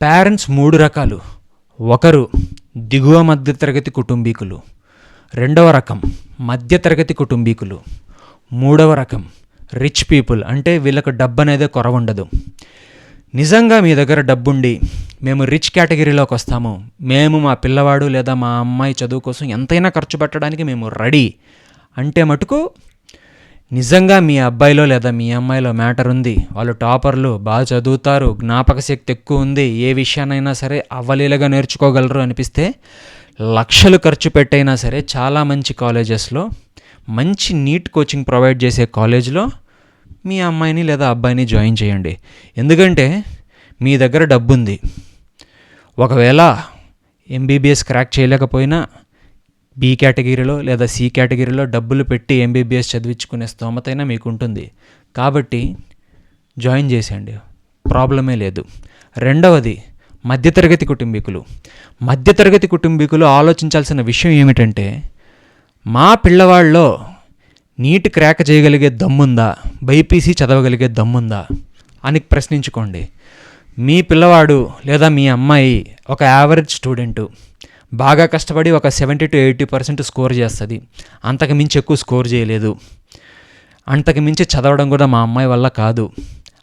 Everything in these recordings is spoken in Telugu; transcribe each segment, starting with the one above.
పేరెంట్స్ 3 రకాలు. ఒకరు దిగువ మధ్యతరగతి కుటుంబీకులు, రెండవ రకం మధ్యతరగతి కుటుంబీకులు, మూడవ రకం రిచ్ పీపుల్, అంటే వీళ్ళకు డబ్బు అనేదే కొరవ ఉండదు. నిజంగా మీ దగ్గర డబ్బుండి మేము రిచ్ కేటగిరీలోకి వస్తాము, మేము మా పిల్లవాడు లేదా మా అమ్మాయి చదువు కోసం ఎంతైనా ఖర్చు పెట్టడానికి మేము రెడీ అంటే మటుకు నిజంగా మీ అబ్బాయిలో లేదా మీ అమ్మాయిలో మ్యాటర్ ఉంది, వాళ్ళు టాపర్లు, బాగా చదువుతారు, జ్ఞాపక శక్తి ఎక్కువ ఉంది, ఏ విషయాన్నైనా సరే అవలీలగా నేర్చుకోగలరు అనిపిస్తే లక్షలు ఖర్చు పెట్టైనా సరే చాలా మంచి కాలేజెస్లో మంచి నీట్ కోచింగ్ ప్రొవైడ్ చేసే కాలేజ్లో మీ అమ్మాయిని లేదా అబ్బాయిని జాయిన్ చేయండి. ఎందుకంటే మీ దగ్గర డబ్బు ఉంది. ఒకవేళ ఎంబీబీఎస్ క్రాక్ చేయలేకపోయినా బి కేటగిరీలో లేదా సి కేటగిరీలో డబ్బులు పెట్టి ఎంబీబీఎస్ చదివించుకునే స్తోమతైనా మీకు ఉంటుంది. కాబట్టి జాయిన్ చేసేయండి, ప్రాబ్లమే లేదు. రెండవది మధ్యతరగతి కుటుంబీకులు. మధ్యతరగతి కుటుంబీకులు ఆలోచించాల్సిన విషయం ఏమిటంటే, మా పిల్లవాళ్ళలో నీట్ క్రాక్ చేయగలిగే దమ్ముందా, బైపీసీ చదవగలిగే దమ్ముందా అని ప్రశ్నించుకోండి. మీ పిల్లవాడు లేదా మీ అమ్మాయి ఒక యావరేజ్ స్టూడెంటు, బాగా కష్టపడి ఒక 70 to 80% స్కోర్ చేస్తుంది, అంతకు మించి ఎక్కువ స్కోర్ చేయలేదు, అంతకు మించి చదవడం కూడా మా అమ్మాయి వల్ల కాదు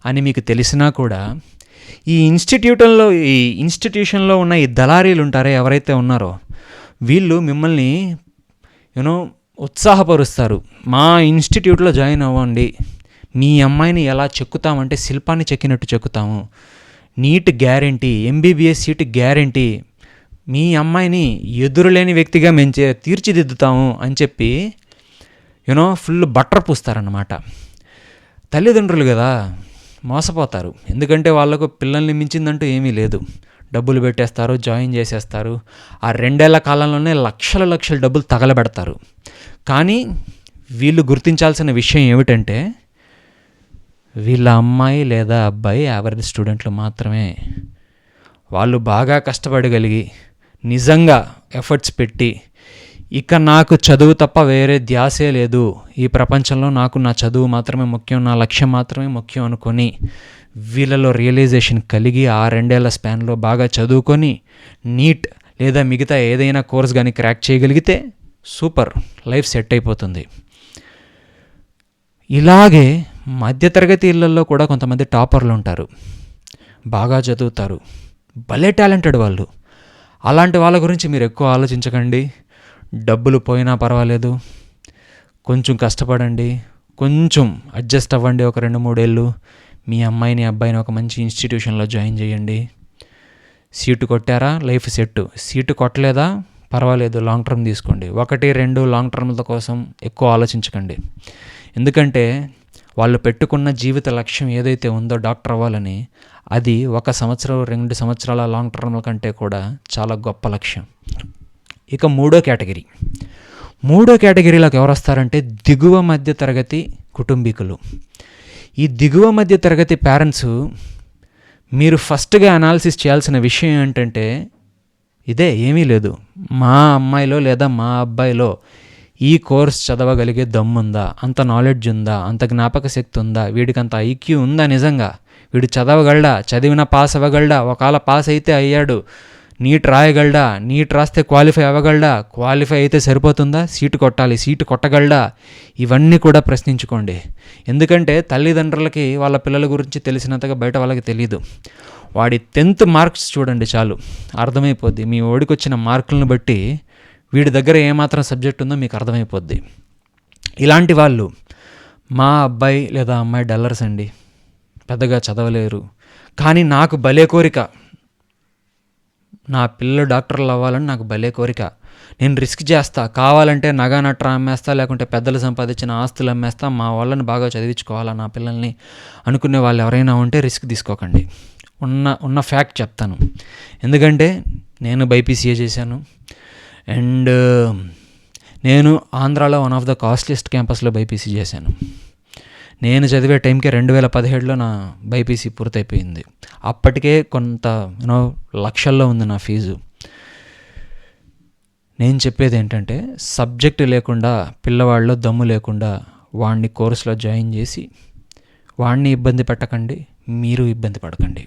అని మీకు తెలిసినా కూడా ఈ ఇన్స్టిట్యూషన్లో ఉన్న ఈ దళారీలు ఉంటారే ఎవరైతే ఉన్నారో వీళ్ళు మిమ్మల్ని ఉత్సాహపరుస్తారు. మా ఇన్స్టిట్యూట్లో జాయిన్ అవ్వండి, మీ అమ్మాయిని ఎలా చెక్కుతామంటే శిల్పాన్ని చెక్కినట్టు చెక్కుతాము, NEET guarantee, MBBS seat guarantee, మీ అమ్మాయిని ఎదురులేని వ్యక్తిగా మేము తీర్చిదిద్దుతాము అని చెప్పి ఫుల్ బట్టర్ పూస్తారన్నమాట. తల్లిదండ్రులు కదా మోసపోతారు. ఎందుకంటే వాళ్ళకు పిల్లల్ని మించిందంటూ ఏమీ లేదు. డబ్బులు పెట్టేస్తారు, జాయిన్ చేసేస్తారు. ఆ 2 ఏళ్ల కాలంలోనే లక్షల డబ్బులు తగలబెడతారు. కానీ వీళ్ళు గుర్తించాల్సిన విషయం ఏమిటంటే, వీళ్ళ అమ్మాయి లేదా అబ్బాయి యావరేజ్ స్టూడెంట్లు మాత్రమే. వాళ్ళు బాగా కష్టపడగలిగి నిజంగా ఎఫర్ట్స్ పెట్టి ఇక నాకు చదువు తప్ప వేరే ధ్యాసే లేదు, ఈ ప్రపంచంలో నాకు నా చదువు మాత్రమే ముఖ్యం, నా లక్ష్యం మాత్రమే ముఖ్యం అనుకొని వీళ్ళలో రియలైజేషన్ కలిగి ఆ 2 ఏళ్ల స్పాన్లో బాగా చదువుకొని నీట్ లేదా మిగతా ఏదైనా కోర్స్ కానీ క్రాక్ చేయగలిగితే సూపర్, లైఫ్ సెట్ అయిపోతుంది. ఇలాగే మధ్యతరగతి ఇళ్లలో కూడా కొంతమంది టాపర్లు ఉంటారు, బాగా చదువుతారు, భలే టాలెంటెడ్ వాళ్ళు. అలాంటి వాళ్ళ గురించి మీరు ఎక్కువ ఆలోచించకండి. డబ్బులు పోయినా పర్వాలేదు, కొంచెం కష్టపడండి, కొంచెం అడ్జస్ట్ అవ్వండి. ఒక 2-3 ఏళ్ళు మీ అమ్మాయిని అబ్బాయిని ఒక మంచి ఇన్స్టిట్యూషన్లో జాయిన్ చేయండి. సీటు కొట్టారా లైఫ్ సెట్, సీటు కొట్టలేదా పర్వాలేదు, లాంగ్ టర్మ్ తీసుకోండి. 1-2 లాంగ్ టర్మ్ల కోసం ఎక్కువ ఆలోచించకండి. ఎందుకంటే వాళ్ళు పెట్టుకున్న జీవిత లక్ష్యం ఏదైతే ఉందో డాక్టర్ అవ్వాలని, అది 1 సంవత్సరం 2 సంవత్సరాల లాంగ్ టర్మ్ల కంటే కూడా చాలా గొప్ప లక్ష్యం. ఇక మూడో కేటగిరీలోకి ఎవరు వస్తారంటే దిగువ మధ్య తరగతి కుటుంబీకులు. ఈ దిగువ మధ్య తరగతి పేరెంట్స్ మీరు ఫస్ట్గా అనాలిసిస్ చేయాల్సిన విషయం ఏంటంటే ఇదే, ఏమీ లేదు, మా అమ్మాయిలో లేదా మా అబ్బాయిలో ఈ కోర్స్ చదవగలిగే దమ్ముందా, అంత నాలెడ్జ్ ఉందా, అంత జ్ఞాపక శక్తి ఉందా, వీడికి అంత ఐక్యూ ఉందా, నిజంగా వీడు చదవగలడా, చదివిన పాస్ అవ్వగలడా, ఒకవేళ పాస్ అయితే అయ్యాడు నీట్ రాయగలడా, నీట్ రాస్తే క్వాలిఫై అవ్వగలడా, క్వాలిఫై అయితే సరిపోతుందా, సీటు కొట్టాలి, సీటు కొట్టగలడా, ఇవన్నీ కూడా ప్రశ్నించుకోండి. ఎందుకంటే తల్లిదండ్రులకి వాళ్ళ పిల్లల గురించి తెలిసినంతగా బయట వాళ్ళకి తెలియదు. వాడి 10th మార్క్స్ చూడండి చాలు, అర్థమైపోద్ది. మీ ఓడికి వచ్చిన మార్కులను బట్టి వీడి దగ్గర ఏమాత్రం సబ్జెక్ట్ ఉందో మీకు అర్థమైపోద్ది. ఇలాంటి వాళ్ళు మా అబ్బాయి లేదా అమ్మాయి డల్లర్స్ అండి, పెద్దగా చదవలేరు, కానీ నాకు భలే కోరిక, నా పిల్లలు డాక్టర్లు అవ్వాలని నాకు భలే కోరిక, నేను రిస్క్ చేస్తా, కావాలంటే నగా నట్ర అమ్మేస్తా, లేకుంటే పెద్దలు సంపాదించిన ఆస్తులు అమ్మేస్తా, మా వాళ్ళని బాగా చదివించుకోవాలా నా పిల్లల్ని అనుకునే వాళ్ళు ఎవరైనా ఉంటే రిస్క్ తీసుకోకండి. ఉన్న ఫ్యాక్ట్ చెప్తాను. ఎందుకంటే నేను బైపీసీఏ చేశాను, అండ్ నేను ఆంధ్రాలో వన్ ఆఫ్ ద కాస్ట్లీస్ట్ క్యాంపస్లో బైపీసీ చేశాను. నేను చదివే టైంకి 2017లో నా బైపీసీ పూర్తయిపోయింది. అప్పటికే కొంత లక్షల్లో ఉంది నా ఫీజు. నేను చెప్పేది ఏంటంటే, సబ్జెక్టు లేకుండా పిల్లవాళ్ళలో దమ్ము లేకుండా వాడిని కోర్సులో జాయిన్ చేసి వాడిని ఇబ్బంది పెట్టకండి, మీరు ఇబ్బంది పడకండి.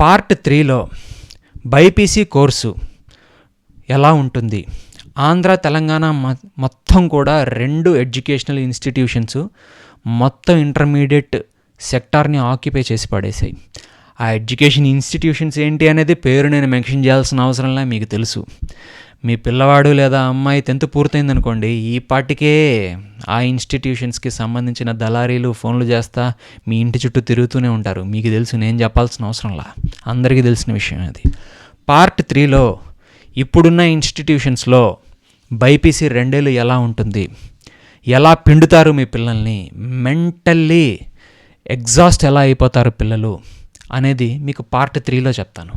పార్ట్ 3లో బైపీసీ కోర్సు ఎలా ఉంటుంది, ఆంధ్ర తెలంగాణ మొత్తం కూడా 2 ఎడ్యుకేషనల్ ఇన్స్టిట్యూషన్స్ మొత్తం ఇంటర్మీడియట్ సెక్టార్ని ఆక్యుపై చేసి పడేసాయి. ఆ ఎడ్యుకేషన్ ఇన్స్టిట్యూషన్స్ ఏంటి అనేది పేరు నేను మెన్షన్ చేయాల్సిన అవసరంలా మీకు తెలుసు. మీ పిల్లవాడు లేదా అమ్మాయి 10th పూర్తయిందనుకోండి, ఈ పాటికే ఆ ఇన్స్టిట్యూషన్స్కి సంబంధించిన దళారీలు ఫోన్లు చేస్తా మీ ఇంటి చుట్టూ తిరుగుతూనే ఉంటారు. మీకు తెలుసు, నేను చెప్పాల్సిన అవసరంలా, అందరికీ తెలిసిన విషయం అది. పార్ట్ 3లో ఇప్పుడున్న ఇన్స్టిట్యూషన్స్లో బైపీసీ 2 ఏళ్ళు ఎలా ఉంటుంది, ఎలా పిండుతారు మీ పిల్లల్ని, మెంటల్లీ ఎగ్జాస్ట్ ఎలా అయిపోతారు పిల్లలు అనేది మీకు పార్ట్ 3లో చెప్తాను.